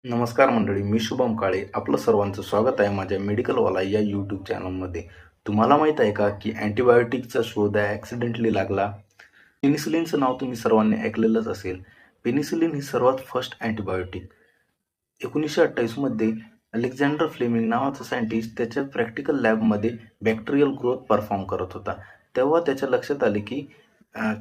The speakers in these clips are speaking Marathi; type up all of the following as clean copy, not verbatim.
नमस्कार मंडळी, मी शुभम काळे. आपलं सर्वांचं स्वागत आहे माझ्या मेडिकलवाला या यूट्यूब चॅनलमध्ये. तुम्हाला माहीत आहे का की अँटिबायोटिकचा शोध ॲक्सिडेंटली लागला. पेनिसिलिनचं नाव तुम्ही सर्वांनी ऐकलेलंच असेल. पेनिसिलिन ही सर्वात फर्स्ट अँटिबायोटिक 1928 मध्ये अलेक्झांडर फ्लेमिंग नावाचा सायंटिस्ट त्याच्या प्रॅक्टिकल लॅबमध्ये बॅक्टेरियल ग्रोथ परफॉर्म करत होता. तेव्हा त्याच्या लक्षात आले की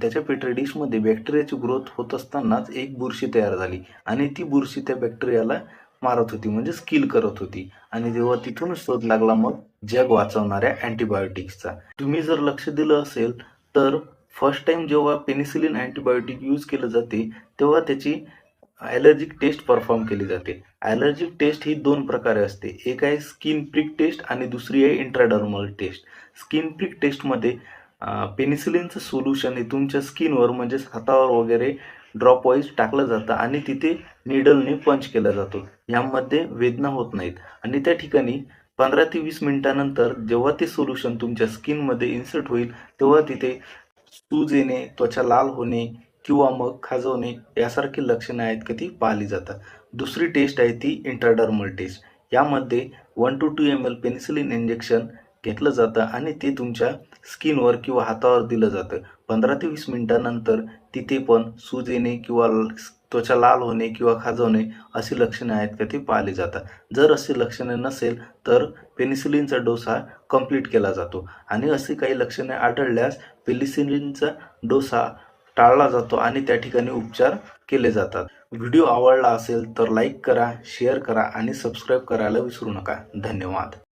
त्याच्या पेट्री डिशमध्ये बॅक्टेरियाची ग्रोथ होत असतानाच एक बुरशी तयार झाली आणि ती बुरशी त्या बॅक्टेरियाला मारत होती, म्हणजे किल करत होती. आणि तेव्हा तिथूनच शोध लागला मग जग वाचवणाऱ्या अँटिबायोटिक्सचा. तुम्ही जर लक्ष दिलं असेल तर फर्स्ट टाइम जेव्हा पेनिसिलिन अँटिबायोटिक यूज केलं जाते तेव्हा त्याची ॲलर्जिक टेस्ट परफॉर्म केली जाते. ॲलर्जिक टेस्ट ही 2 प्रकारे असते. एक आहे स्किन प्रिक टेस्ट आणि दुसरी आहे इंट्राडर्मल टेस्ट. स्किन प्रिक टेस्टमध्ये पेनिसिलिनचं सोल्युशन हे तुमच्या स्किनवर म्हणजेच हातावर वगैरे ड्रॉप वाईज टाकलं जातं आणि तिथे निडलने पंच केला जातो. यामध्ये वेदना होत नाहीत आणि त्या ठिकाणी 15 ते 20 मिनिटानंतर जेव्हा ते सोल्युशन तुमच्या स्किनमध्ये इन्सर्ट होईल तेव्हा तिथे सूज येणे, त्वचा लाल होणे किंवा मग खाजवणे यासारखी लक्षणे आहेत का ती पाहिली जातात. दुसरी टेस्ट आहे ती इंट्राडर्मल टेस्ट. यामध्ये 1 to 2 ml पेनिसिलिन इंजेक्शन घेतलं जातं आणि ते तुमच्या स्किनवर किंवा हातावर दिलं जातं. 15 ते 20 मिनिटानंतर तिथे पण सूज येणे किंवा त्वचा लाल होणे किंवा खाजवणे अशी लक्षणे आहेत का ती पाहिली जातात. जर अशी लक्षणे नसेल तर पेनिसिलिनचा डोस हा कंप्लीट केला जातो आणि अशी काही लक्षणे आढळल्यास पेनिसिलिनचा डोस हा टाळला जातो आणि त्या ठिकाणी उपचार केले जातात. व्हिडिओ आवडला असेल तर लाईक करा, शेअर करा आणि सबस्क्राईब करायला विसरू नका. धन्यवाद.